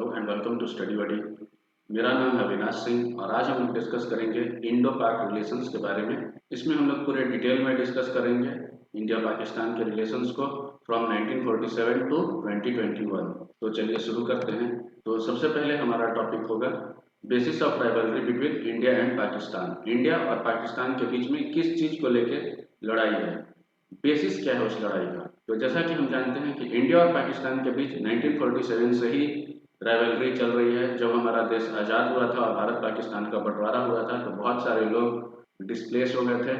Hello and welcome to study buddy. मेरा नाम है अविनाश सिंह और आज हम लोग डिस्कस करेंगे इंडो पाक रिलेशंस के बारे में। इसमें हम लोग पूरे डिटेल में डिस्कस करेंगे इंडिया पाकिस्तान के रिलेशंस को फ्रॉम 1947 टू 2021। तो चलिए शुरू करते हैं। तो सबसे पहले हमारा टॉपिक होगा basis of rivalry between India and Pakistan. India और पाकिस्तान के बीच में किस चीज़ को लेकर लड़ाई है, बेसिस क्या है उस लड़ाई का। तो जैसा कि हम जानते हैं कि इंडिया और पाकिस्तान के बीच 1947 से ही राइवलरी चल रही है। जब हमारा देश आज़ाद हुआ था और भारत पाकिस्तान का बंटवारा हुआ था तो बहुत सारे लोग डिस्प्लेस हो गए थे।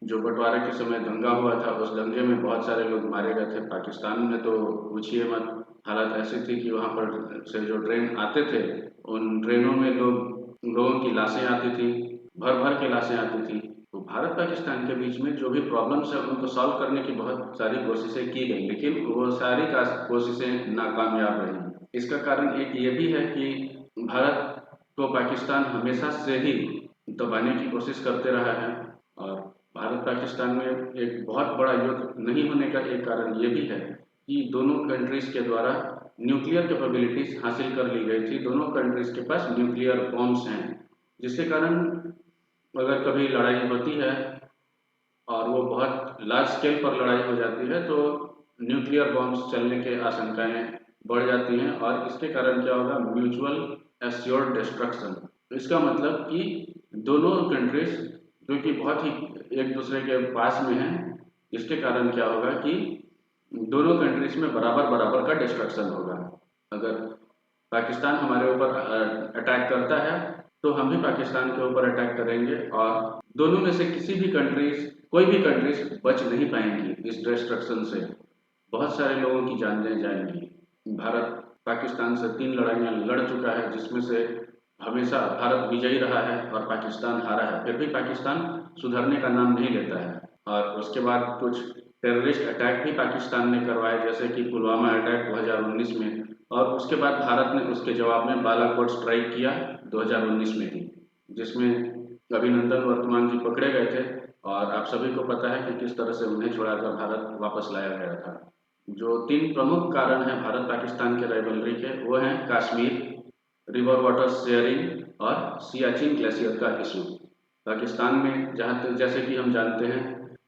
जो बंटवारे के समय दंगा हुआ था उस दंगे में बहुत सारे लोग मारे गए थे। पाकिस्तान में तो पूछिए मत, हालत ऐसी थी कि वहाँ पर से जो ट्रेन आते थे उन ट्रेनों में लोगों की लाशें आती थी, भर भर के लाशें आती थी। तो भारत पाकिस्तान के बीच में जो भी प्रॉब्लम्स है उनको सॉल्व करने की बहुत सारी कोशिशें की गई, लेकिन वो सारी कोशिशें नाकामयाब रही। इसका कारण एक ये भी है कि भारत को पाकिस्तान हमेशा से ही दबाने की कोशिश करते रहा है और भारत पाकिस्तान में एक बहुत बड़ा युद्ध नहीं होने का एक कारण ये भी है कि दोनों कंट्रीज के द्वारा न्यूक्लियर कैपेबिलिटीज हासिल कर ली गई थी। दोनों कंट्रीज के पास न्यूक्लियर बॉम्ब्स हैं, जिसके कारण अगर कभी लड़ाई होती है और वो बहुत लार्ज स्केल पर लड़ाई हो जाती है तो न्यूक्लियर बॉम्ब्स चलने के आशंकाएं बढ़ जाती हैं और इसके कारण क्या होगा, म्यूचुअल एश्योर्ड डिस्ट्रक्शन। इसका मतलब कि दोनों कंट्रीज जो कि बहुत ही एक दूसरे के पास में हैं, इसके कारण क्या होगा कि दोनों कंट्रीज में बराबर बराबर का डिस्ट्रक्शन होगा। अगर पाकिस्तान हमारे ऊपर अटैक करता है तो हम भी पाकिस्तान के ऊपर अटैक करेंगे और दोनों में से किसी भी कंट्रीज कोई भी कंट्रीज बच नहीं पाएंगी इस डिस्ट्रक्शन से। बहुत सारे लोगों की जानें जाएंगी। भारत पाकिस्तान से 3 लड़ाइयाँ लड़ चुका है जिसमें से हमेशा भारत विजयी रहा है और पाकिस्तान हारा है, फिर भी पाकिस्तान सुधरने का नाम नहीं लेता है। और उसके बाद कुछ टेररिस्ट अटैक भी पाकिस्तान ने करवाए, जैसे कि पुलवामा अटैक 2019 में, और उसके बाद भारत ने उसके जवाब में बालाकोट स्ट्राइक किया 2019 में ही, जिसमें अभिनंदन वर्तमान जी पकड़े गए थे और आप सभी को पता है कि किस तरह से उन्हें छुड़ाकर भारत वापस लाया गया था। जो 3 प्रमुख कारण हैं भारत पाकिस्तान के राइवलरी के, वो हैं कश्मीर, रिवर वाटर शेयरिंग और सियाचिन ग्लेशियर का इशू। पाकिस्तान में जहाँ तक जैसे कि हम जानते हैं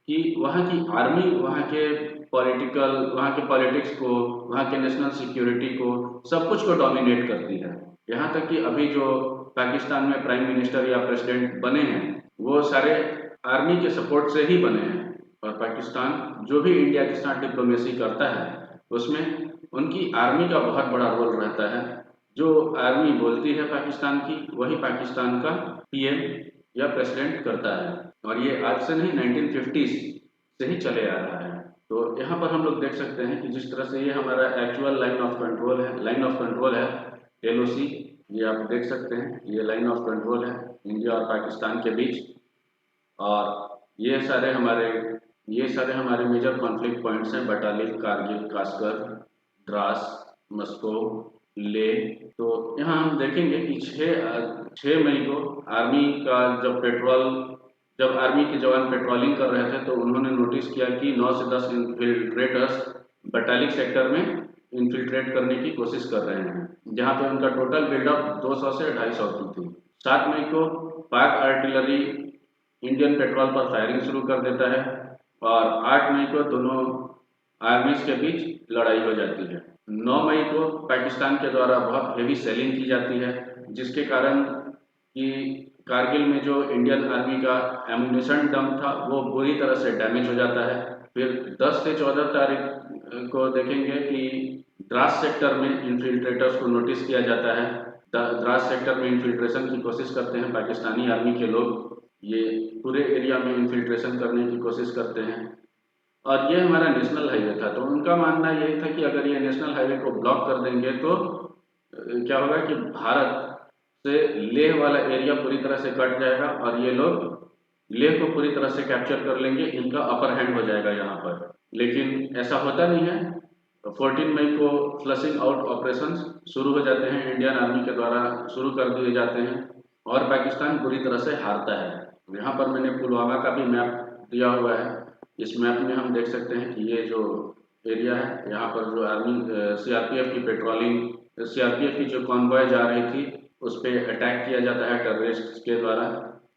कि वहाँ की आर्मी वहाँ के पॉलिटिक्स को, वहाँ के नेशनल सिक्योरिटी को, सब कुछ को डोमिनेट करती है। यहाँ तक कि अभी जो पाकिस्तान में प्राइम मिनिस्टर या प्रेसिडेंट बने हैं वो सारे आर्मी के सपोर्ट से ही बने हैं। और पाकिस्तान जो भी इंडिया के साथ डिप्लोमेसी करता है उसमें उनकी आर्मी का बहुत बड़ा रोल रहता है। जो आर्मी बोलती है पाकिस्तान की, वही पाकिस्तान का पीएम या प्रेसिडेंट करता है और ये आज से नहीं 1950s से ही चले आ रहा है। तो यहाँ पर हम लोग देख सकते हैं कि जिस तरह से ये हमारा एक्चुअल लाइन ऑफ कंट्रोल है LOC, ये आप देख सकते हैं, ये लाइन ऑफ कंट्रोल है इंडिया और पाकिस्तान के बीच। और ये सारे हमारे मेजर कॉन्फ्लिक्ट पॉइंट्स हैं: बटालिन, कारगिल, कास्कर, द्रास, मस्को, ले। तो यहाँ हम देखेंगे कि 6 मई को जब आर्मी के जवान पेट्रोलिंग कर रहे थे तो उन्होंने नोटिस किया कि 9 से 10 इन्फिल्ट्रेटर्स बटालिक सेक्टर में इन्फिल्ट्रेट करने की कोशिश कर रहे हैं, जहाँ पे उनका टोटल बिल्डअप 200 से 250 की थी। 7 मई को पाक आर्टिलरी इंडियन पेट्रोल पर फायरिंग शुरू कर देता है और 8 मई को दोनों आर्मीज के बीच लड़ाई हो जाती है। 9 मई को पाकिस्तान के द्वारा बहुत हेवी सेलिंग की जाती है, जिसके कारण कि कारगिल में जो इंडियन आर्मी का एमुनिशन डंप था वो बुरी तरह से डैमेज हो जाता है। फिर 10 से 14 तारीख को देखेंगे कि द्रास सेक्टर में इन्फिल्ट्रेटर्स को नोटिस किया जाता है। द्रास सेक्टर में इन्फिल्ट्रेशन की कोशिश करते हैं पाकिस्तानी आर्मी के लोग, ये पूरे एरिया में इन्फिल्ट्रेशन करने की कोशिश करते हैं। और ये हमारा नेशनल हाईवे था, तो उनका मानना यही था कि अगर ये नेशनल हाईवे को ब्लॉक कर देंगे तो क्या होगा कि भारत से लेह वाला एरिया पूरी तरह से कट जाएगा और ये लोग लेह को पूरी तरह से कैप्चर कर लेंगे, इनका अपर हैंड हो जाएगा यहाँ पर। लेकिन ऐसा होता नहीं है। 14 मई को फ्लशिंग आउट ऑपरेशंस शुरू हो जाते हैं, इंडियन आर्मी के द्वारा शुरू कर दिए जाते हैं और पाकिस्तान बुरी तरह से हारता है। यहाँ पर मैंने पुलवामा का भी मैप दिया हुआ है। इस मैप में हम देख सकते हैं कि ये जो एरिया है, यहाँ पर जो आर्मी CRPF की पेट्रोलिंग सीआरपीएफ की जो कॉन्वॉय जा रही थी उस पर अटैक किया जाता है टेररिस्ट के द्वारा।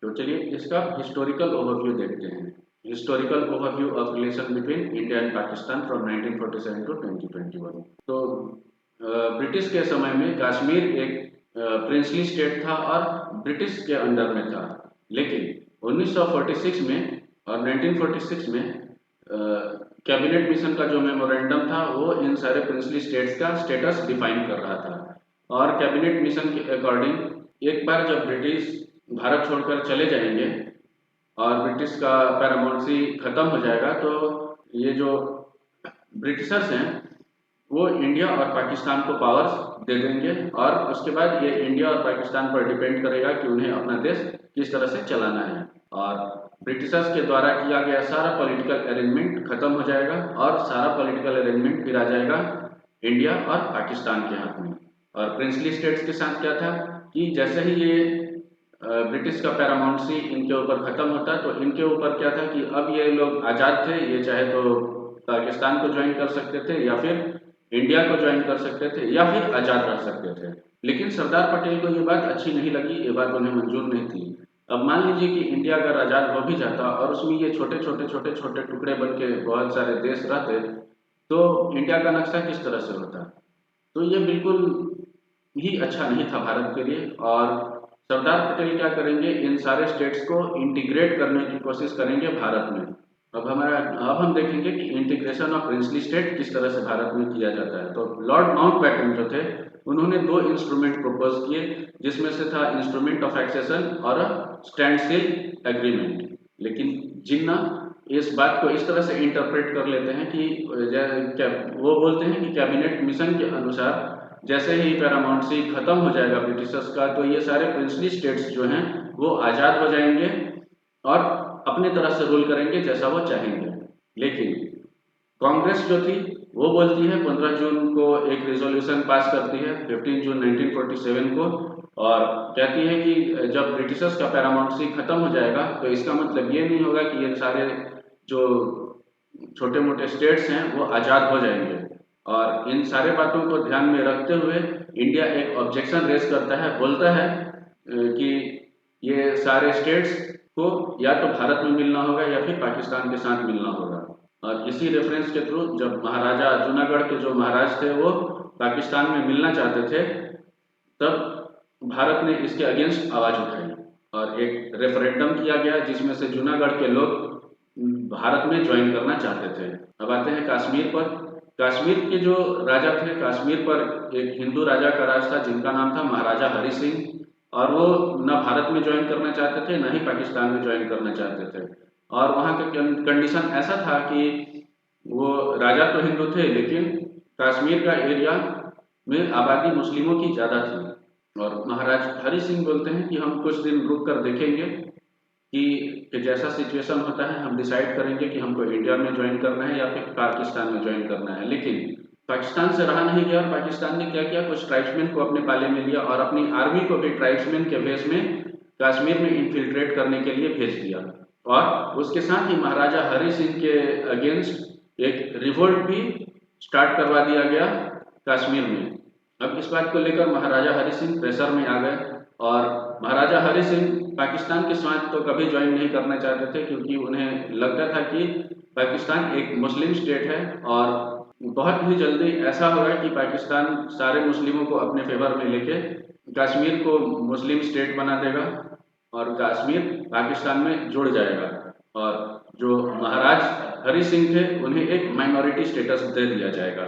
तो चलिए इसका हिस्टोरिकल ओवरव्यू देखते हैं। Historical overview of relation between India and Pakistan from 1947 to 2021। तो ब्रिटिश के समय में कश्मीर एक प्रिंसली स्टेट था और ब्रिटिश के अंडर में था, लेकिन 1946 में और 1946 में कैबिनेट मिशन का जो मेमोरेंडम था वो इन सारे प्रिंसली स्टेट्स का स्टेटस डिफाइन कर रहा था। और कैबिनेट मिशन के अकॉर्डिंग एक बार जब ब्रिटिश भारत छोड़कर चले जाएंगे और ब्रिटिश का पैरामाउंसी खत्म हो जाएगा, तो ये जो ब्रिटिशर्स हैं वो इंडिया और पाकिस्तान को पावर्स दे देंगे और उसके बाद ये इंडिया और पाकिस्तान पर डिपेंड करेगा कि उन्हें अपना देश किस तरह से चलाना है। और ब्रिटिशर्स के द्वारा किया गया सारा पॉलिटिकल अरेंजमेंट खत्म हो जाएगा और सारा पॉलिटिकल अरेंजमेंट फिर आ जाएगा इंडिया और पाकिस्तान के हाथ में। और प्रिंसली स्टेट्स के साथ क्या था कि जैसे ही ये ब्रिटिश का पैरामाउंसी इनके ऊपर खत्म होता है, तो इनके ऊपर क्या था कि अब ये लोग आज़ाद थे, ये चाहे तो पाकिस्तान को ज्वाइन कर सकते थे या फिर इंडिया को ज्वाइन कर सकते थे या फिर आज़ाद रह सकते थे। लेकिन सरदार पटेल को ये बात अच्छी नहीं लगी, ये बात उन्हें मंजूर नहीं थी। अब मान लीजिए कि इंडिया अगर आज़ाद हो भी जाता और उसमें ये छोटे छोटे टुकड़े बन के बहुत सारे देश रहते, तो इंडिया का नक्शा किस तरह से होता। तो ये बिल्कुल ही अच्छा नहीं था भारत के लिए। और सरदार पटेल क्या करेंगे, इन सारे स्टेट्स को इंटीग्रेट करने की कोशिश करेंगे भारत में। अब हम देखेंगे कि इंटीग्रेशन ऑफ प्रिंसली स्टेट किस तरह से भारत में किया जाता है। तो लॉर्ड माउंटबेटन जो थे उन्होंने दो इंस्ट्रूमेंट प्रपोज किए, जिसमें से था इंस्ट्रूमेंट ऑफ एक्सेशन और स्टैंड स्टिल एग्रीमेंट। लेकिन जिन्ना इस बात को इस तरह से इंटरप्रेट कर लेते हैं कि वो बोलते हैं कि कैबिनेट मिशन के अनुसार जैसे ही पैरामाउंसी खत्म हो जाएगा ब्रिटिशर्स का, तो ये सारे प्रिंसली स्टेट्स जो हैं वो आज़ाद हो जाएंगे और अपने तरह से रूल करेंगे जैसा वो चाहेंगे। लेकिन कांग्रेस जो थी वो बोलती है 15 जून को एक रेजोल्यूशन पास करती है 15 जून 1947 को, और कहती है कि जब ब्रिटिशर्स का पैरामाउंसी खत्म हो जाएगा तो इसका मतलब ये नहीं होगा कि ये सारे जो छोटे मोटे स्टेट्स हैं वो आज़ाद हो जाएंगे। और इन सारे बातों को ध्यान में रखते हुए इंडिया एक ऑब्जेक्शन रेज करता है, बोलता है कि ये सारे स्टेट्स को या तो भारत में मिलना होगा या फिर पाकिस्तान के साथ मिलना होगा। और इसी रेफरेंस के थ्रू जब महाराजा जूनागढ़ के जो महाराज थे वो पाकिस्तान में मिलना चाहते थे, तब भारत ने इसके अगेंस्ट आवाज उठाई और एक रेफरेंडम किया गया जिसमें से जूनागढ़ के लोग भारत में ज्वाइन करना चाहते थे। अब आते हैं कश्मीर पर। कश्मीर के जो राजा थे, कश्मीर पर एक हिंदू राजा का राज था जिनका नाम था महाराजा हरि सिंह, और वो न भारत में ज्वाइन करना चाहते थे न ही पाकिस्तान में ज्वाइन करना चाहते थे। और वहाँ का कंडीशन ऐसा था कि वो राजा तो हिंदू थे लेकिन कश्मीर का एरिया में आबादी मुस्लिमों की ज़्यादा थी। और महाराज हरि सिंह बोलते हैं कि हम कुछ दिन रुक कर देखेंगे कि जैसा सिचुएशन होता है हम डिसाइड करेंगे कि हमको इंडिया में ज्वाइन करना है या फिर पाकिस्तान में ज्वाइन करना है। लेकिन पाकिस्तान से रहा नहीं गया और पाकिस्तान ने क्या किया, कुछ ट्राइब्समैन को अपने पाले में लिया और अपनी आर्मी को भी ट्राइब्समैन के भेष में कश्मीर में इन्फिल्ट्रेट करने के लिए भेज दिया। और उसके साथ ही महाराजा हरि सिंह के अगेंस्ट एक रिवोल्ट भी स्टार्ट करवा दिया गया कश्मीर में। अब इस बात को लेकर महाराजा हरि सिंह प्रेशर में आ गए और महाराजा हरि सिंह पाकिस्तान के साथ तो कभी ज्वाइन नहीं करना चाहते थे, क्योंकि उन्हें लगता था कि पाकिस्तान एक मुस्लिम स्टेट है और बहुत ही जल्दी ऐसा होगा कि पाकिस्तान सारे मुस्लिमों को अपने फेवर में लेके कश्मीर को मुस्लिम स्टेट बना देगा और कश्मीर पाकिस्तान में जुड़ जाएगा। और जो महाराज हरि सिंह थे उन्हें एक माइनॉरिटी स्टेटस दे दिया जाएगा।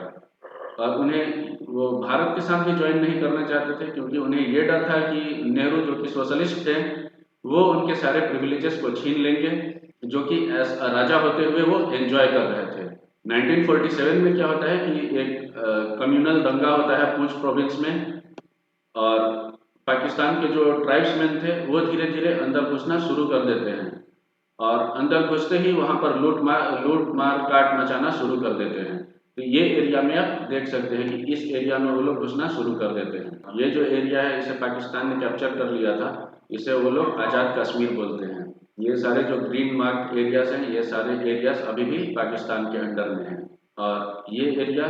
और उन्हें वो भारत के साथ भी ज्वाइन नहीं करना चाहते थे, क्योंकि उन्हें ये डर था कि नेहरू जो कि सोशलिस्ट थे वो उनके सारे प्रिविलेजेस को छीन लेंगे जो कि एज राजा होते हुए वो एंजॉय कर रहे थे। 1947 में क्या होता है कि एक कम्युनल दंगा होता है पूंछ प्रोविंस में, और पाकिस्तान के जो ट्राइब्समैन थे वो धीरे धीरे अंदर घुसना शुरू कर देते हैं और अंदर घुसते ही वहां पर लूट मार काट मचाना शुरू कर देते हैं। तो ये एरिया में आप देख सकते हैं कि इस एरिया में वो लोग घुसना शुरू कर देते हैं। ये जो एरिया है इसे पाकिस्तान ने कैप्चर कर लिया था, इसे वो लोग आज़ाद कश्मीर बोलते हैं। ये सारे जो ग्रीन मार्क एरियाज हैं ये सारे एरियाज अभी भी पाकिस्तान के अंडर में हैं और ये एरिया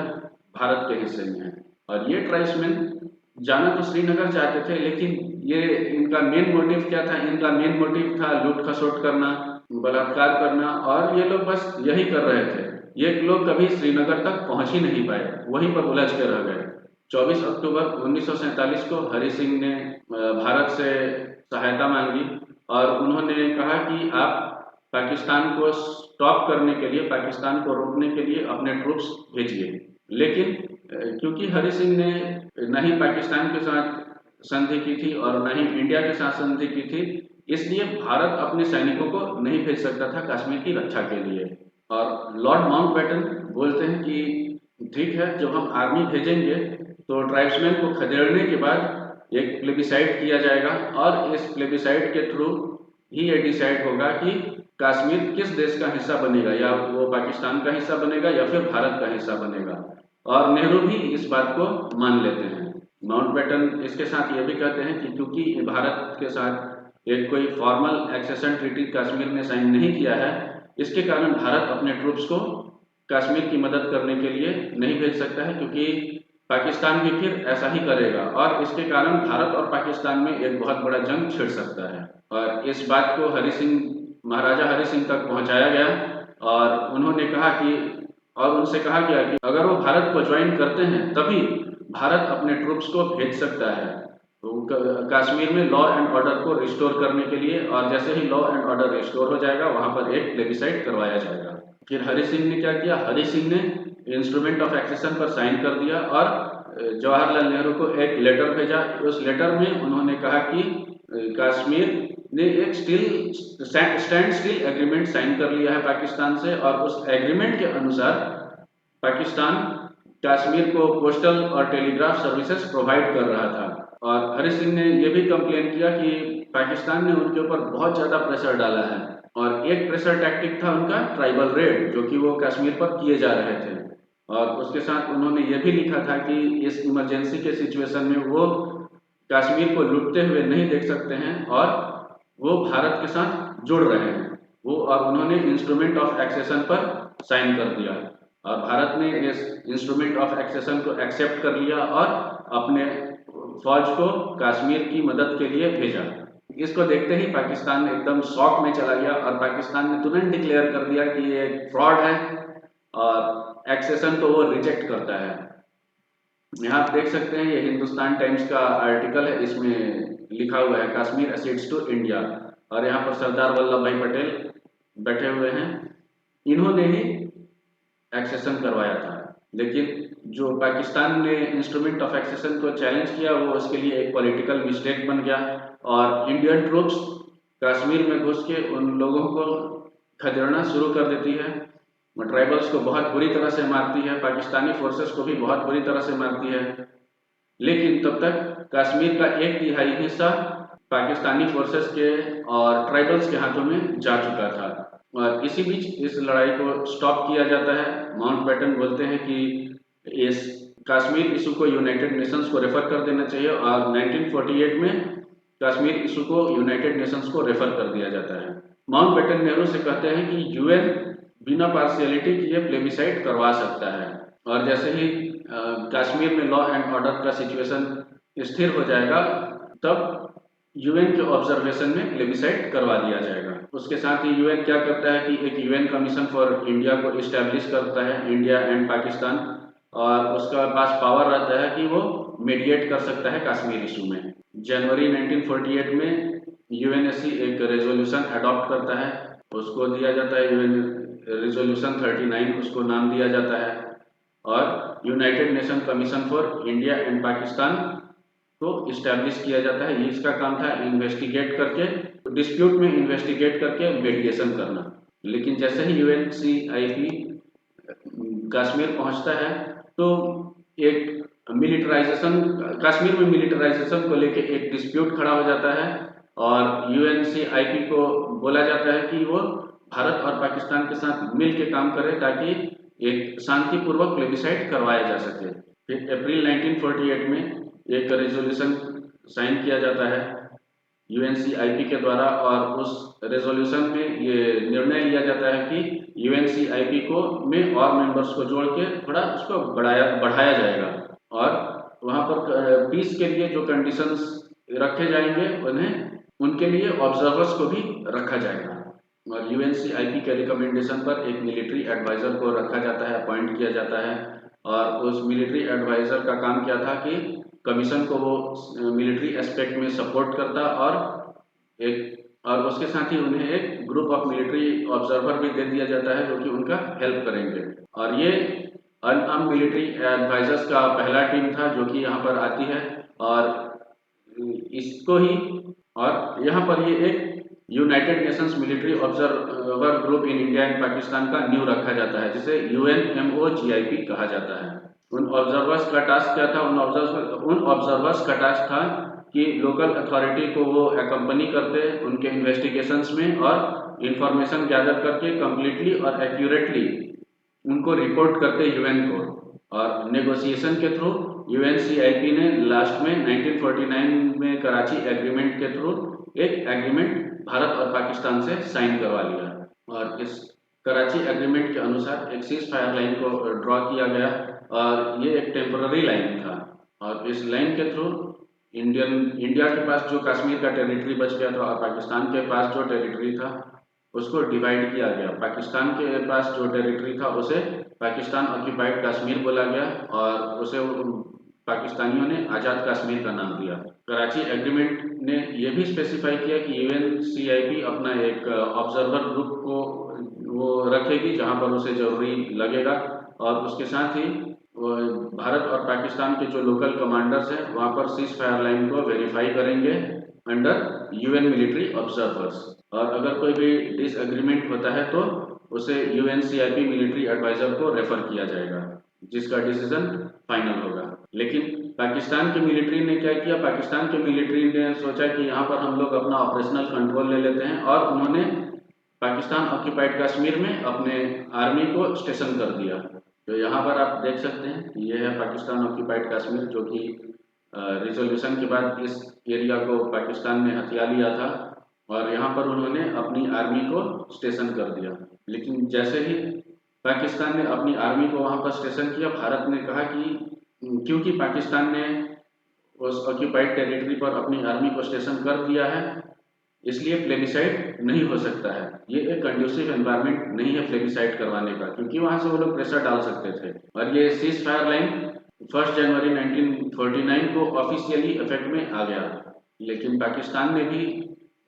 भारत के हिस्से में है। और ये ट्राइब्समैन जाना तो श्रीनगर चाहते थे, लेकिन ये इनका मेन मोटिव क्या था? इनका मेन मोटिव था लूट खसोट करना, बलात्कार करना, और ये लोग बस यही कर रहे थे। ये लोग कभी श्रीनगर तक पहुंच ही नहीं पाए, वहीं पर उलझ के रह गए। 24 अक्टूबर 1947 को हरि सिंह ने भारत से सहायता मांगी, और उन्होंने कहा कि आप पाकिस्तान को स्टॉप करने के लिए, पाकिस्तान को रोकने के लिए अपने ट्रूप्स भेजिए। लेकिन क्योंकि हरि सिंह ने न ही पाकिस्तान के साथ संधि की थी और न ही इंडिया के साथ संधि की थी, इसलिए भारत अपने सैनिकों को नहीं भेज सकता था कश्मीर की रक्षा के लिए। और लॉर्ड माउंटबेटन बोलते हैं कि ठीक है, जब हम आर्मी भेजेंगे तो ट्राइब्समैन को खदेड़ने के बाद एक प्लेबिसाइड किया जाएगा, और इस प्लेबिसाइड के थ्रू ही ये डिसाइड होगा कि कश्मीर किस देश का हिस्सा बनेगा, या वो पाकिस्तान का हिस्सा बनेगा या फिर भारत का हिस्सा बनेगा। और नेहरू भी इस बात को मान लेते हैं। माउंटबेटन इसके साथ ये भी कहते हैं कि क्योंकि भारत के साथ एक कोई फॉर्मल एक्सेशन ट्रीटी कश्मीर ने साइन नहीं किया है, इसके कारण भारत अपने ट्रूप्स को कश्मीर की मदद करने के लिए नहीं भेज सकता है, क्योंकि पाकिस्तान भी फिर ऐसा ही करेगा, और इसके कारण भारत और पाकिस्तान में एक बहुत बड़ा जंग छिड़ सकता है। और इस बात को महाराजा हरि सिंह तक पहुंचाया गया, और उन्होंने कहा कि, और उनसे कहा गया कि अगर वो भारत को ज्वाइन करते हैं तभी भारत अपने ट्रूप्स को भेज सकता है, तो कश्मीर में लॉ एंड ऑर्डर को रिस्टोर करने के लिए, और जैसे ही लॉ एंड ऑर्डर रिस्टोर हो जाएगा वहां पर एक प्लेबिसाइड करवाया जाएगा। फिर हरि सिंह ने क्या किया? हरि सिंह ने इंस्ट्रूमेंट ऑफ एक्सेशन पर साइन कर दिया, और जवाहरलाल नेहरू को एक लेटर भेजा। उस लेटर में उन्होंने कहा कि कश्मीर ने एक स्टैंड स्टिल एग्रीमेंट साइन कर लिया है पाकिस्तान से, और उस एग्रीमेंट के अनुसार पाकिस्तान कश्मीर को पोस्टल और टेलीग्राफ सर्विसेज प्रोवाइड कर रहा था। और हरि सिंह ने यह भी कंप्लेन किया कि पाकिस्तान ने उनके ऊपर बहुत ज़्यादा प्रेशर डाला है, और एक प्रेशर टैक्टिक था उनका ट्राइबल रेड, जो कि वो कश्मीर पर किए जा रहे थे। और उसके साथ उन्होंने ये भी लिखा था कि इस इमरजेंसी के सिचुएशन में वो कश्मीर को लूटते हुए नहीं देख सकते हैं, और वो भारत के साथ जुड़ रहे हैं वो, और उन्होंने इंस्ट्रूमेंट ऑफ एक्सेशन पर साइन कर दिया, और भारत ने इस इंस्ट्रूमेंट ऑफ एक्सेशन को एक्सेप्ट कर लिया और अपने फौज को कश्मीर की मदद के लिए भेजा। इसको देखते ही पाकिस्तान एकदम शॉक में चला गया, और पाकिस्तान ने तुरंत डिक्लेयर कर दिया कि ये फ्रॉड है, और एक्सेशन को वो रिजेक्ट करता है। यहाँ आप देख सकते हैं, ये हिंदुस्तान टाइम्स का आर्टिकल है, इसमें लिखा हुआ है कश्मीर एसीड्स टू इंडिया, और यहाँ पर सरदार वल्लभ भाई पटेल बैठे हुए हैं। इन्होंने ही एक्सेशन करवाया था, लेकिन जो पाकिस्तान ने इंस्ट्रूमेंट ऑफ एक्सेशन को चैलेंज किया, वो उसके लिए एक पॉलिटिकल मिस्टेक बन गया, और इंडियन ट्रूप्स कश्मीर में घुस के उन लोगों को खदेड़ना शुरू कर देती है, ट्राइबल्स को बहुत बुरी तरह से मारती है, पाकिस्तानी फोर्सेस को भी बहुत बुरी तरह से मारती है। लेकिन तब तक कश्मीर का 1/3 हिस्सा पाकिस्तानी फोर्सेस के और ट्राइबल्स के हाथों में जा चुका था, और इसी बीच इस लड़ाई को स्टॉप किया जाता है। माउंटबेटन बोलते हैं कि इस कश्मीर इशू को यूनाइटेड नेशंस को रेफर कर देना चाहिए, और 1948 में कश्मीर इशू को यूनाइटेड नेशंस को रेफर कर दिया जाता है। माउंटबेटन नेहरू से कहते हैं कि यूएन बिना पार्शियलिटी किए प्लेबिसाइड करवा सकता है, और जैसे ही कश्मीर में लॉ एंड ऑर्डर का सिचुएशन स्थिर हो जाएगा, तब यूएन के ऑब्जर्वेशन में प्लेबिसाइड करवा दिया जाएगा। उसके साथ ही यूएन क्या करता है कि एक यूएन कमीशन फॉर इंडिया को इस्टेब्लिश करता है, इंडिया एंड पाकिस्तान, और उसका पास पावर रहता है कि वो मीडिएट कर सकता है कश्मीर इशू में। जनवरी 1948 में यूएनएससी एक रेजोल्यूशन अडॉप्ट करता है, उसको दिया जाता है यूएन रेजोल्यूशन 39, उसको नाम दिया जाता है, और United nation commission for India and Pakistan को इस्टेब्लिश किया जाता है। ये इसका काम था इन्वेस्टिगेट करके, डिस्प्यूट में इन्वेस्टिगेट करके मीडिएशन करना। लेकिन जैसे ही यूएनसीआईपी कश्मीर पहुंचता है, तो एक मिलिटराइजेशन, कश्मीर में मिलिटराइजेशन को लेके एक डिस्प्यूट खड़ा हो जाता है, और यूएनसीआईपी को बोला जाता है कि वो भारत और पाकिस्तान के साथ मिल के काम करे, ताकि एक शांतिपूर्वक प्लेबिसाइड करवाया जा सके। फिर अप्रैल 1948 में एक रेजोल्यूशन साइन किया जाता है यूएनसीआईपी के द्वारा, और उस रेजोल्यूशन में ये निर्णय लिया जाता है कि यूएनसीआईपी को में और मेंबर्स को जोड़ के थोड़ा उसको बढ़ाया जाएगा, और वहाँ पर पीस के लिए जो कंडीशंस रखे जाएंगे उनके लिए ऑब्जर्वर्स को भी रखा जाएगा। और यूएनसीआईपी के रिकमेंडेशन पर एक मिलिट्री एडवाइजर को रखा जाता है, अपॉइंट किया जाता है। और उस मिलिट्री एडवाइजर का काम क्या था कि कमीशन को वो मिलिट्री एस्पेक्ट में सपोर्ट करता और उसके साथ ही उन्हें एक ग्रुप ऑफ मिलिट्री ऑब्जर्वर भी दे दिया जाता है जो कि उनका हेल्प करेंगे। और ये अनआर्म्ड मिलिट्री एडवाइजर्स का पहला टीम था जो कि यहाँ पर आती है। और इसको ही और यहाँ पर ये एक United Nations military observer group in India and Pakistan का न्यू रखा जाता है जिसे UNMOGIP कहा जाता है। उन ऑब्जर्वर्स का टास्क क्या था? उन ऑब्जर्वर्स का टास्क था कि लोकल अथॉरिटी को वो एकम्पनी करते उनके इन्वेस्टिगेशंस में और इंफॉर्मेशन गैदर करके कम्प्लीटली और एक्यूरेटली उनको रिपोर्ट करते यूएन को। और नेगोशिएशन के थ्रू यूएनसीआईपी ने लास्ट में 1949 में कराची एग्रीमेंट के थ्रू एक एग्रीमेंट भारत और पाकिस्तान से साइन करवा लिया। और इस कराची एग्रीमेंट के अनुसार एक सीज फायर लाइन को ड्रॉ किया गया और ये एक टेम्पररी लाइन था। और इस लाइन के थ्रू इंडिया के पास जो कश्मीर का टेरिटरी बच गया था और पाकिस्तान के पास जो टेरिटरी था उसको डिवाइड किया गया। पाकिस्तान के पास जो टेरिटरी था उसे पाकिस्तान ऑक्यूपाइड कश्मीर बोला गया और उसे पाकिस्तानियों ने आज़ाद कश्मीर का नाम दिया। कराची एग्रीमेंट ने यह भी स्पेसिफाई किया कि यूएनसीआईपी अपना एक ऑब्जर्वर ग्रुप को वो रखेगी जहां पर उसे जरूरी लगेगा। और उसके साथ ही भारत और पाकिस्तान के जो लोकल कमांडर्स हैं वहां पर सीज फायर लाइन को वेरीफाई करेंगे अंडर यूएन मिलिट्री ऑब्जर्वर्स। और अगर कोई भी डिसएग्रीमेंट होता है तो उसे यूएनसीआईपी मिलिट्री एडवाइजर को रेफर किया जाएगा जिसका डिसीजन फाइनल होगा। लेकिन पाकिस्तान की मिलिट्री ने क्या किया? पाकिस्तान की मिलिट्री ने सोचा कि यहाँ पर हम लोग अपना ऑपरेशनल कंट्रोल ले लेते हैं और उन्होंने पाकिस्तान ऑक्यूपाइड कश्मीर में अपने आर्मी को स्टेशन कर दिया। तो यहाँ पर आप देख सकते हैं ये है पाकिस्तान ऑक्यूपाइड कश्मीर जो कि रिजोल्यूशन के बाद इस एरिया को पाकिस्तान ने हथिया लिया था और यहाँ पर उन्होंने अपनी आर्मी को स्टेशन कर दिया। लेकिन जैसे ही पाकिस्तान ने अपनी आर्मी को वहाँ पर स्टेशन किया, भारत ने कहा कि क्योंकि पाकिस्तान ने उस ऑक्यूपाइड टेरिटरी पर अपनी आर्मी को स्टेशन कर दिया है इसलिए प्लेबिसाइड नहीं हो सकता है। ये एक कंड्यूसिव एनवायरनमेंट नहीं है प्लेबिसाइड करवाने का क्योंकि वहां से वो लोग प्रेशर डाल सकते थे। और ये सीज फायर लाइन 1 जनवरी 1949 को ऑफिशियली इफेक्ट में आ गया। लेकिन पाकिस्तान ने भी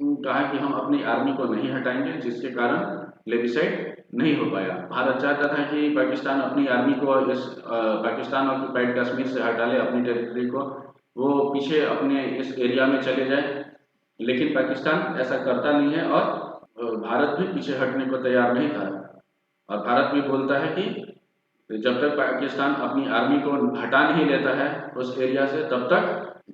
कहा कि हम अपनी आर्मी को नहीं हटाएंगे जिसके कारण प्लेबिसाइड नहीं हो पाया। भारत चाहता था कि पाकिस्तान अपनी आर्मी को इस पाकिस्तान ऑक्यूपाइड कश्मीर से हटा ले अपनी टेरिटरी को, वो पीछे अपने इस एरिया में चले जाए। लेकिन पाकिस्तान ऐसा करता नहीं है और भारत भी पीछे हटने को तैयार नहीं था। और भारत भी बोलता है कि जब तक पाकिस्तान अपनी आर्मी को हटा नहीं लेता है उस एरिया से तब तक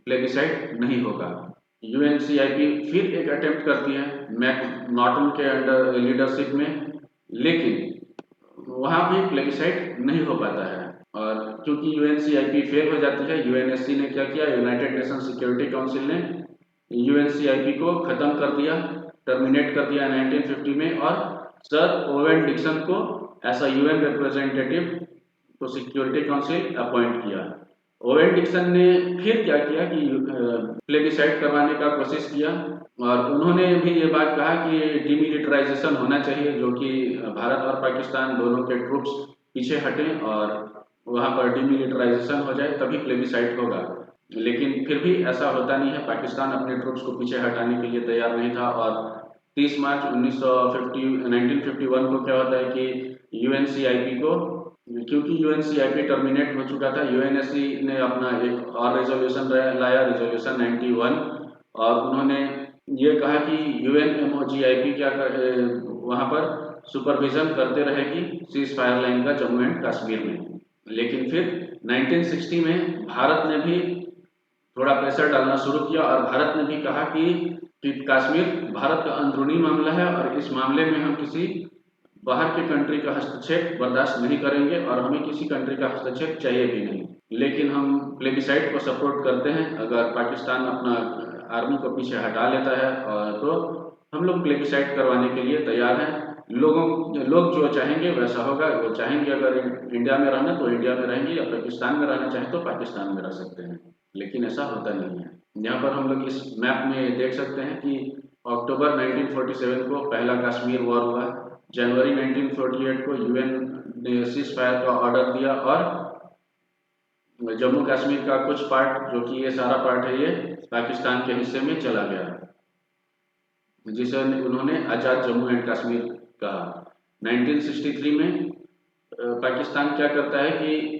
प्लेबिसाइड नहीं होगा। यूएनसीआईपी फिर एक अटेम्प्ट करती है मैक नॉर्टन के अंडर लीडरशिप में, लेकिन वहाँ भी प्लेबिसाइड नहीं हो पाता है। और क्योंकि यूएनसीआईपी फेल हो जाती है, यूएनएससी ने क्या किया? यूनाइटेड नेशन सिक्योरिटी काउंसिल ने यूएनसीआईपी को खत्म कर दिया, टर्मिनेट कर दिया 1950 में और सर ओवेन डिक्सन को ऐसा यूएन रिप्रेजेंटेटिव तो सिक्योरिटी काउंसिल अपॉइंट किया। ओवेन डिक्सन ने फिर क्या किया कि प्लेबिसाइड करवाने का कोशिश किया और उन्होंने भी ये बात कहा कि डिमिलिटराइजेशन होना चाहिए जो कि भारत और पाकिस्तान दोनों के ट्रूप्स पीछे हटें और वहाँ पर डिमिलिटराइजेशन हो जाए तभी प्लेबिसाइड होगा। लेकिन फिर भी ऐसा होता नहीं है, पाकिस्तान अपने ट्रूप्स को पीछे हटाने के लिए तैयार नहीं था। और 30 मार्च 1951 को क्या होता है कि यूएनसीआईपी को, क्योंकि यूएनसीआईपी टर्मिनेट हो चुका था, यूएनएससी ने अपना एक और रेजोल्यूशन लाया, रेजोल्यूशन 91, और उन्होंने ये कहा कि यूएनएमओजीआईपी क्या वहाँ पर सुपरविजन करते रहेगी सीज फायर लाइन का जम्मू एंड कश्मीर में। लेकिन फिर 1960 में भारत ने भी थोड़ा प्रेशर डालना शुरू किया और भारत ने भी कहा कि कश्मीर भारत का अंदरूनी मामला है और इस मामले में हम किसी बाहर के कंट्री का हस्तक्षेप बर्दाश्त नहीं करेंगे और हमें किसी कंट्री का हस्तक्षेप चाहिए भी नहीं। लेकिन हम प्लेबिसाइड को सपोर्ट करते हैं, अगर पाकिस्तान अपना आर्मी को पीछे हटा लेता है और तो हम लोग प्लेबिसाइड करवाने के लिए तैयार हैं। लोग जो चाहेंगे वैसा होगा। वो चाहेंगे अगर इंडिया में रहना तो इंडिया में रहेंगे, या पाकिस्तान में रहना चाहें तो पाकिस्तान में रह सकते हैं। लेकिन ऐसा होता नहीं है। यहाँ पर हम लोग इस मैप में देख सकते हैं कि अक्टूबर 1947 को पहला कश्मीर वॉर हुआ। जनवरी 1948 को यूएन ने सीज फायर का ऑर्डर दिया और जम्मू कश्मीर का कुछ पार्ट, जो कि ये सारा पार्ट है, ये पाकिस्तान के हिस्से में चला गया, जिसे उन्होंने आज़ाद जम्मू एंड कश्मीर कहा। 1963 में पाकिस्तान क्या करता है कि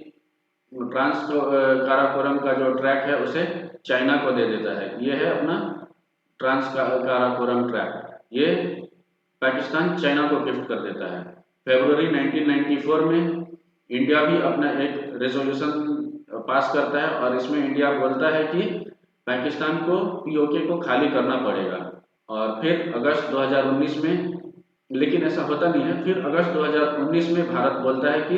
ट्रांस काराकोरम का जो ट्रैक है उसे चाइना को दे देता है। ये है अपना ट्रांस काराकोरम ट्रैक, ये पाकिस्तान चाइना को गिफ्ट कर देता है। फरवरी 1994 में इंडिया भी अपना एक रेजोल्यूशन पास करता है और इसमें इंडिया बोलता है कि पाकिस्तान को पीओके को खाली करना पड़ेगा। और फिर अगस्त 2019 में, लेकिन ऐसा होता नहीं है, फिर अगस्त 2019 में भारत बोलता है कि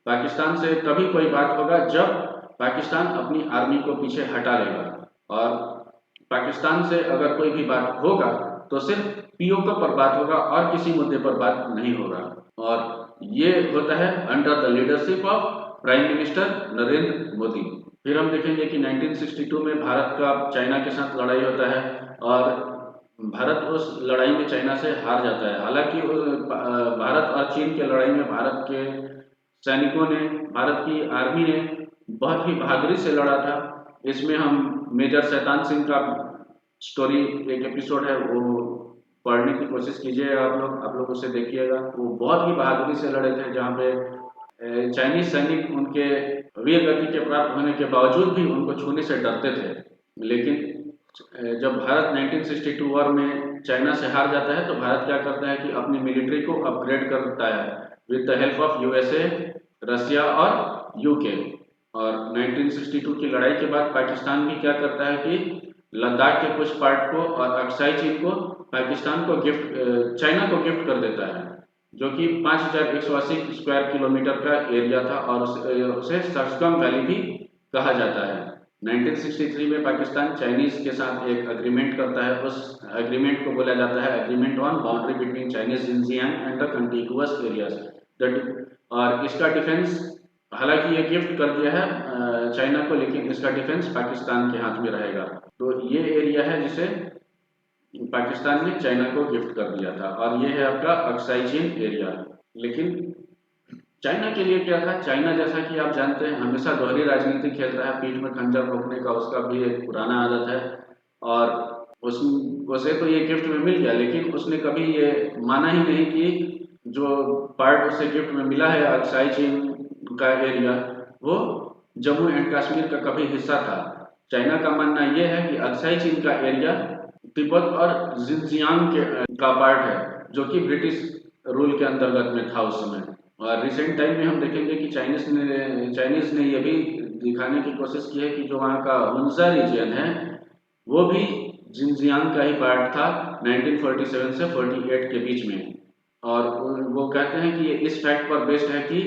पाकिस्तान से तभी कोई बात होगा जब पाकिस्तान अपनी आर्मी को पीछे हटा लेगा, और पाकिस्तान से अगर कोई भी बात होगा तो सिर्फ पीओके पर बात होगा और किसी मुद्दे पर बात नहीं होगा। और ये होता है under the leadership of prime minister Narendra Modi. फिर हम देखेंगे कि 1962 में भारत का चाइना के साथ लड़ाई होता है और भारत उस लड़ाई में चाइना से हार जाता है। हालांकि भारत और चीन के लड़ाई में भारत के सैनिकों ने, भारत की आर्मी ने बहुत ही बहादुरी से लड़ा था। इसमें हम मेजर शैतान सिंह का स्टोरी, एक एपिसोड है, वो पढ़ने की कोशिश कीजिए आप लोग उसे देखिएगा। वो बहुत ही बहादुरी से लड़े थे, जहाँ पे चाइनीज सैनिक उनके वीर गति के प्राप्त होने के बावजूद भी उनको छूने से डरते थे। लेकिन जब भारत 1962 वॉर में चाइना से हार जाता है तो भारत क्या करता है कि अपनी मिलिट्री को अपग्रेड करता है with the help of USA, Russia और यूके। और 1962 की लड़ाई के बाद पाकिस्तान भी क्या करता है कि लद्दाख के कुछ पार्ट को और अक्साई चीन को पाकिस्तान को चाइना को गिफ्ट कर देता है, जो कि 5180 स्क्वायर किलोमीटर का एरिया था और उसे सस्कम वैली भी कहा जाता है। 1963 में पाकिस्तान चाइनीज के साथ एक अग्रीमेंट करता है। उस अग्रीमेंट को बोला जाता है agreement on boundary between Chinese Jinjiang and the contiguous areas. और इसका डिफेंस, हालांकि ये गिफ्ट कर दिया है चाइना को, लेकिन इसका डिफेंस पाकिस्तान के हाथ में रहेगा। तो ये एरिया है जिसे पाकिस्तान ने चाइना को गिफ्ट कर दिया था, और ये है आपका अक्साई चीन एरिया। लेकिन चाइना के लिए क्या था? चाइना, जैसा कि आप जानते हैं, हमेशा दोहरी राजनीति खेल रहा है, पीठ में खंजर भोंकने का उसका भी एक पुराना आदत है। और उसे तो ये गिफ्ट में मिल गया, लेकिन उसने कभी ये माना ही नहीं कि जो पार्ट उसे गिफ्ट में मिला है अक्साई चीन का एरिया, वो जम्मू एंड कश्मीर का कभी हिस्सा था। चाइना का मानना यह है कि अक्साई चीन का एरिया तिब्बत और जिनजियांग का पार्ट है, जो कि ब्रिटिश रूल के अंतर्गत में था उस समय। और रिसेंट टाइम में हम देखेंगे कि चाइनीज ने यह भी दिखाने की कोशिश की है कि जो वहाँ का हुंजा रीजन है वो भी जिनजियांग का ही पार्ट था 1947 से 48 के बीच में। और वो कहते हैं कि ये इस फैक्ट पर बेस्ड है कि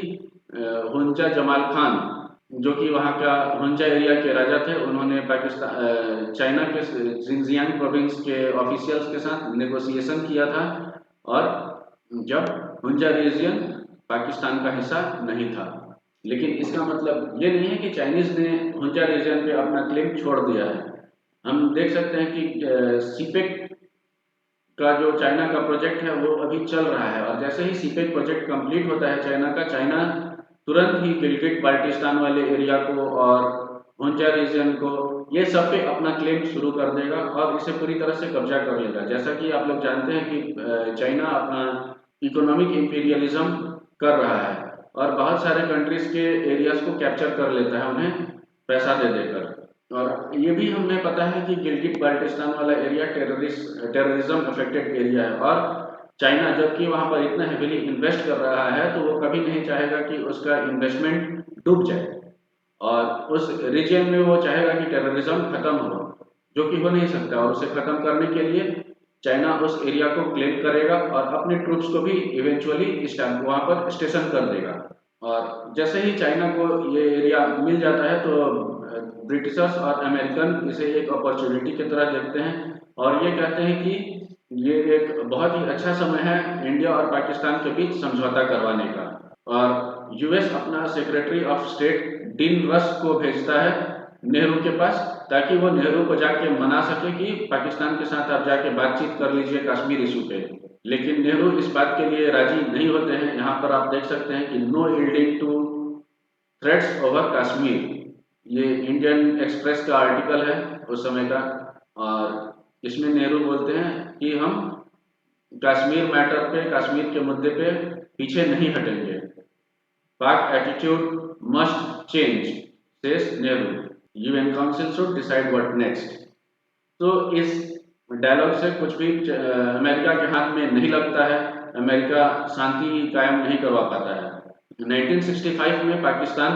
हुंजा जमाल खान, जो कि वहाँ का हुंजा एरिया के राजा थे, उन्होंने पाकिस्तान चाइना के जिनजियांग प्रोविंस के ऑफिशियल्स के साथ नेगोशिएशन किया था, और जब हुंजा रीजन पाकिस्तान का हिस्सा नहीं था। लेकिन इसका मतलब ये नहीं है कि चाइनीज ने हुंजा रीजन पे अपना क्लेम छोड़ दिया है। हम देख सकते हैं कि सीपेक का जो चाइना का प्रोजेक्ट है वो अभी चल रहा है, और जैसे ही सीपेक प्रोजेक्ट कंप्लीट होता है चाइना का, चाइना तुरंत ही गिलगिट बाल्टिस्तान वाले एरिया को और हुंजा रीजन को, ये सब पे अपना क्लेम शुरू कर देगा और इसे पूरी तरह से कब्जा कर लेगा। जैसा कि आप लोग जानते हैं कि चाइना अपना इकोनॉमिक इंपीरियलिज्म कर रहा है और बहुत सारे कंट्रीज के एरियाज को कैप्चर कर लेता है उन्हें पैसा दे देकर। और ये भी हमें पता है कि गिलगिट बाल्टिस्तान वाला एरिया टेररिज्म अफेक्टेड एरिया है, और चाइना जबकि वहाँ पर इतना हेवीली इन्वेस्ट कर रहा है तो वो कभी नहीं चाहेगा कि उसका इन्वेस्टमेंट डूब जाए, और उस रीजन में वो चाहेगा कि टेररिज्म खत्म हो, जो कि हो नहीं सकता। और उसे खत्म करने के लिए चाइना उस एरिया को क्लेम करेगा और अपने ट्रूप्स को भी इवेंचुअली वहाँ पर स्टेशन कर देगा। और जैसे ही चाइना को ये एरिया मिल जाता है तो ब्रिटिशर्स और अमेरिकन इसे एक अपॉर्चुनिटी की तरह देखते हैं और ये कहते हैं कि ये एक बहुत ही अच्छा समय है इंडिया और पाकिस्तान के बीच समझौता करवाने का। और यूएस अपना सेक्रेटरी ऑफ स्टेट डीन रस को भेजता है नेहरू के पास, ताकि वो नेहरू को जाके मना सके कि पाकिस्तान के साथ आप जाके बातचीत कर लीजिए कश्मीर इशू पे। लेकिन नेहरू इस बात के लिए राजी नहीं होते हैं। यहाँ पर आप देख सकते हैं कि no yielding to threats over Kashmir, ये इंडियन एक्सप्रेस का आर्टिकल है उस समय का। और इसमें नेहरू बोलते हैं कि हम कश्मीर मैटर पे, कश्मीर के मुद्दे पे पीछे नहीं हटेंगे। पाक attitude must change, says Nehru, UN council should decide what next. तो इस डायलॉग से कुछ भी अमेरिका के हाथ में नहीं लगता है, अमेरिका शांति कायम नहीं करवा पाता है। 1965 में पाकिस्तान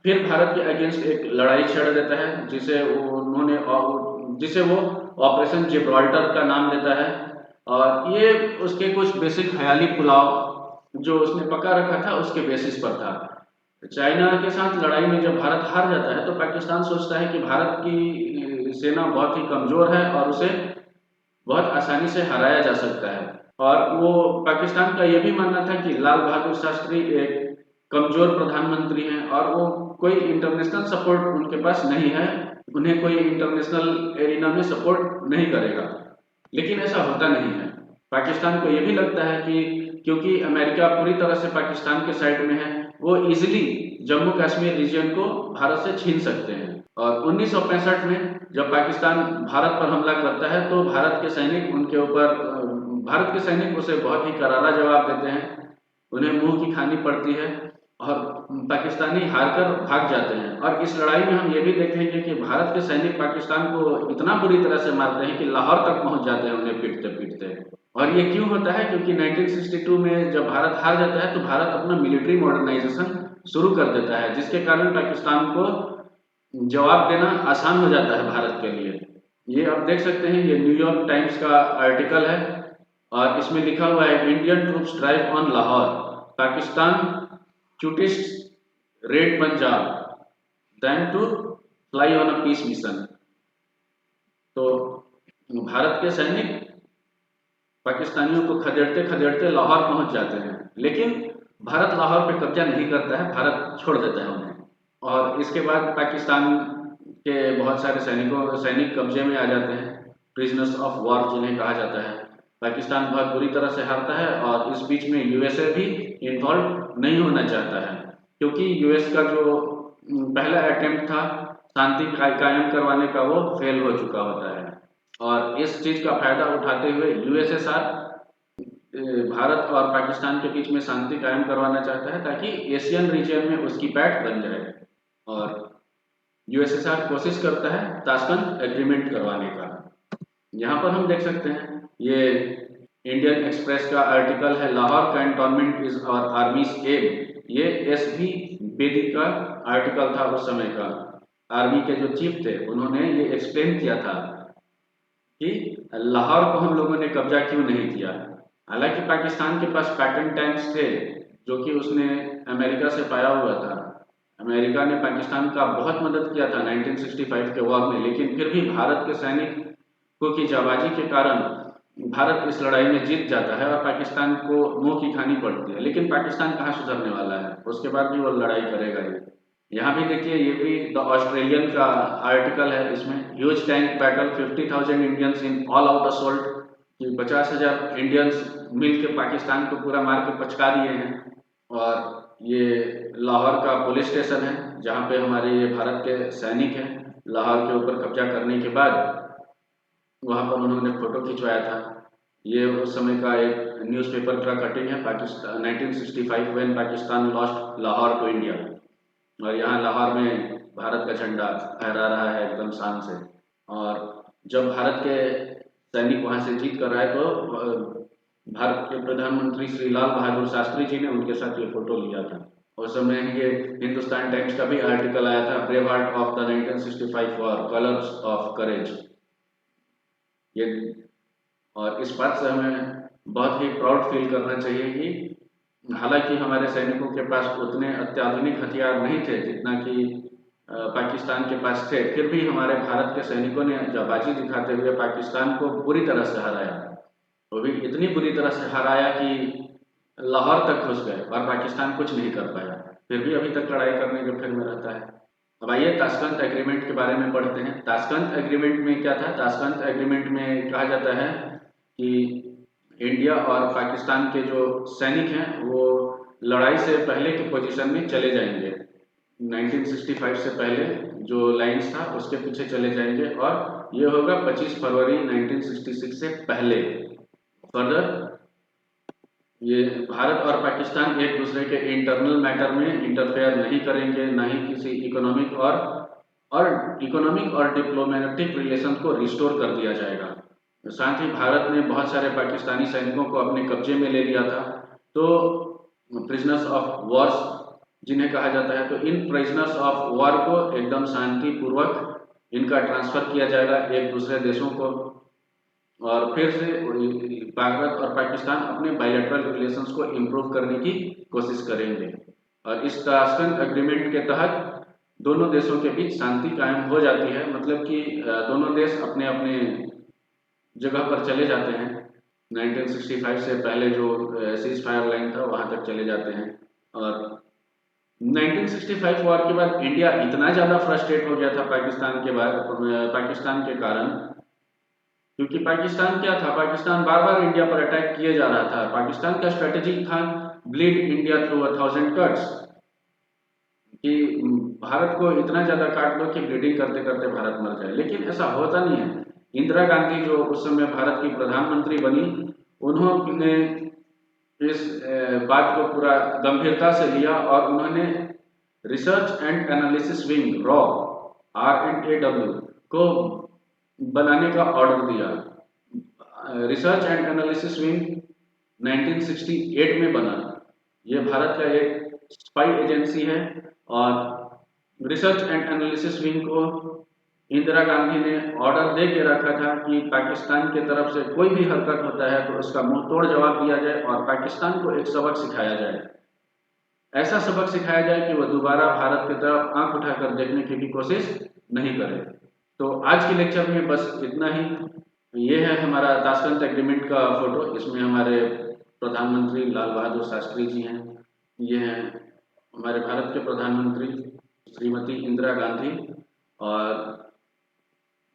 फिर भारत के अगेंस्ट एक लड़ाई छेड़ देता है, जिसे वो ऑपरेशन जिब्राल्टर का नाम देता है। और ये उसके कुछ बेसिक ख्याली पुलाव जो उसने पका रखा था उसके बेसिस पर था। चाइना के साथ लड़ाई में जब भारत हार जाता है तो पाकिस्तान सोचता है कि भारत की सेना बहुत ही कमजोर है और उसे बहुत आसानी से हराया जा सकता है। और वो पाकिस्तान का यह भी मानना था कि लाल बहादुर शास्त्री एक कमजोर प्रधानमंत्री हैं और वो कोई इंटरनेशनल सपोर्ट उनके पास नहीं है, उन्हें कोई इंटरनेशनल एरिना में सपोर्ट नहीं करेगा। लेकिन ऐसा होता नहीं है। पाकिस्तान को यह भी लगता है कि क्योंकि अमेरिका पूरी तरह से पाकिस्तान के साइड में है, वो इजिली जम्मू कश्मीर रीजन को भारत से छीन सकते हैं। और 1965 में जब पाकिस्तान भारत पर हमला करता है तो भारत के सैनिक उसे बहुत ही करारा जवाब देते हैं, उन्हें मुंह की खानी पड़ती है और पाकिस्तानी हारकर भाग जाते हैं। और इस लड़ाई में हम ये भी देखेंगे कि भारत के सैनिक पाकिस्तान को इतना बुरी तरह से मारते हैं कि लाहौर तक पहुंच जाते हैं उन्हें पीटते पीटते। और ये क्यों होता है? क्योंकि 1962 में जब भारत हार जाता है तो भारत अपना मिलिट्री मॉडर्नाइजेशन शुरू कर देता है, जिसके कारण पाकिस्तान को जवाब देना आसान हो जाता है भारत के लिए। ये आप देख सकते हैं, ये न्यूयॉर्क टाइम्स का आर्टिकल है और इसमें लिखा हुआ है Indian troops drive on Lahore, Pakistan chutist raid Punjab then to fly on a peace mission. तो भारत के सैनिक पाकिस्तानियों को खदेड़ते खदेड़ते लाहौर पहुंच जाते हैं, लेकिन भारत लाहौर पे कब्जा नहीं करता है, भारत छोड़ देता है उन्हें। और इसके बाद पाकिस्तान के बहुत सारे सैनिक कब्जे में आ जाते हैं, प्रिजनर्स ऑफ वॉर जिन्हें कहा जाता है। पाकिस्तान बहुत बुरी तरह से हारता है और इस बीच में यूएसए भी इन्वॉल्व नहीं होना चाहता है, क्योंकि यूएस का जो पहला अटेम्प्ट था शांति कायम करवाने का वो फेल हो चुका होता है। और इस चीज का फायदा उठाते हुए यूएसएसआर भारत और पाकिस्तान के बीच में शांति कायम करवाना चाहता है ताकि एशियन रीजन में उसकी पैठ बन जाए। और यूएसएसआर कोशिश करता है ताशकंद एग्रीमेंट करवाने का। यहाँ पर हम देख सकते हैं, ये इंडियन एक्सप्रेस का आर्टिकल है, Lahore cantonment is our army's aim. ये एसवी बेदी का आर्टिकल था उस समय का। आर्मी के जो चीफ थे उन्होंने ये एक्सप्लेन किया था कि लाहौर को हम लोगों ने कब्जा क्यों नहीं किया। हालांकि पाकिस्तान के पास पैटर्न टैंक्स थे जो कि उसने अमेरिका से पाया हुआ था। अमेरिका ने पाकिस्तान का बहुत मदद किया था 1965 के वॉर में, लेकिन फिर भी भारत के सैनिकों की जाबाजी के कारण भारत इस लड़ाई में जीत जाता है और पाकिस्तान को मुंह की खानी पड़ती है। लेकिन पाकिस्तान कहाँ सुधरने वाला है, उसके बाद भी वो लड़ाई करेगा ही। यहाँ भी देखिए, ये भी द ऑस्ट्रेलियन का आर्टिकल है। इसमें huge tank battle 50,000 Indians in all out assault, कि 50,000 इंडियंस मिल के पाकिस्तान को पूरा मार के पचका दिए हैं। और ये लाहौर का पुलिस स्टेशन है जहाँ पे हमारे ये भारत के सैनिक हैं। लाहौर के ऊपर कब्जा करने के बाद वहाँ पर उन्होंने फोटो खिंचवाया था। ये उस समय का एक न्यूज़पेपर का कटिंग है, Pakistan 1965 when Pakistan lost Lahore to India. और यहाँ लाहौर में भारत का झंडा फहरा रहा है एकदम शान से। और जब भारत के सैनिक वहाँ से जीत कर आए तो भारत के प्रधानमंत्री श्री लाल बहादुर शास्त्री जी ने उनके साथ ये फोटो लिया था। उस समय ये हिंदुस्तान टाइम्स का भी आर्टिकल आया था, brave heart of the 1965 war, colours of courage. ये और इस बात से हमें बहुत ही प्राउड फील करना चाहिए कि हालांकि हमारे सैनिकों के पास उतने अत्याधुनिक हथियार नहीं थे जितना कि पाकिस्तान के पास थे, फिर भी हमारे भारत के सैनिकों ने जाबाजी दिखाते हुए पाकिस्तान को पूरी तरह से हराया। वो भी इतनी बुरी तरह से हराया कि लाहौर तक घुस गए और पाकिस्तान कुछ नहीं कर पाया। फिर भी अभी तक लड़ाई करने के फिर में रहता है। अब आइए ताशकंद एग्रीमेंट के बारे में पढ़ते हैं। ताशकंद एग्रीमेंट में क्या था? ताशकंद एग्रीमेंट में कहा जाता है कि इंडिया और पाकिस्तान के जो सैनिक हैं वो लड़ाई से पहले की पोजीशन में चले जाएंगे। 1965 से पहले जो लाइन्स था उसके पीछे चले जाएंगे और ये होगा 25 फरवरी 1966 से पहले। फर्दर ये भारत और पाकिस्तान एक दूसरे के इंटरनल मैटर में इंटरफेयर नहीं करेंगे, ना ही किसी इकोनॉमिक और डिप्लोमेटिक रिलेशन को रिस्टोर कर दिया जाएगा। साथ ही भारत ने बहुत सारे पाकिस्तानी सैनिकों को अपने कब्जे में ले लिया था, तो प्रिजनर्स ऑफ वॉर्स जिन्हें कहा जाता है, तो इन प्रिजनर्स ऑफ वॉर को एकदम शांतिपूर्वक इनका ट्रांसफर किया जाएगा एक दूसरे देशों को, और फिर से भारत और पाकिस्तान अपने बायलैटरल रिलेशंस को इम्प्रूव करने की कोशिश करेंगे। और इस ताशकंद एग्रीमेंट के तहत दोनों देशों के बीच शांति कायम हो जाती है, मतलब कि दोनों देश अपने अपने जगह पर चले जाते हैं। 1965 से पहले जो सीज फायर लाइन था वहां तक चले जाते हैं। और 1965 वॉर के बाद इंडिया इतना ज़्यादा फ्रस्ट्रेट हो गया था पाकिस्तान के कारण, क्योंकि पाकिस्तान क्या था, पाकिस्तान बार बार इंडिया पर अटैक किए जा रहा था। पाकिस्तान का स्ट्रेटेजी था ब्लीड इंडिया थ्रू 1000 कट्स, कि भारत को इतना ज़्यादा काट दो कि ब्लीडिंग करते करते भारत मर जाए। लेकिन ऐसा होता नहीं है। इंदिरा गांधी जो उस समय भारत की प्रधानमंत्री बनी, उन्होंने इस बात को पूरा गंभीरता से लिया और उन्होंने research and analysis wing raw RNAW को बनाने का ऑर्डर दिया। रिसर्च एंड एनालिसिस विंग 1968 में बना। ये भारत का एक स्पाई एजेंसी है और रिसर्च एंड एनालिसिस विंग को इंदिरा गांधी ने ऑर्डर दे के रखा था कि पाकिस्तान की तरफ से कोई भी हरकत होता है तो उसका मुंह तोड़ जवाब दिया जाए और पाकिस्तान को एक सबक सिखाया जाए। ऐसा सबक सिखाया जाए कि वह दोबारा भारत की तरफ आंख उठाकर देखने की भी कोशिश नहीं करे। तो आज के लेक्चर में बस इतना ही। ये है हमारा ताशकंद एग्रीमेंट का फोटो। इसमें हमारे प्रधानमंत्री लाल बहादुर शास्त्री जी हैं। ये हैं हमारे भारत के प्रधानमंत्री श्रीमती इंदिरा गांधी, और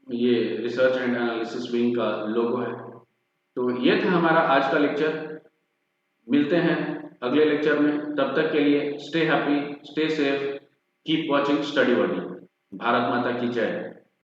ये रिसर्च एंड एनालिसिस विंग का लोगो है। तो ये था हमारा आज का लेक्चर। मिलते हैं अगले लेक्चर में। तब तक के लिए stay happy, stay safe, keep watching study buddy. Bharat Mata की जय।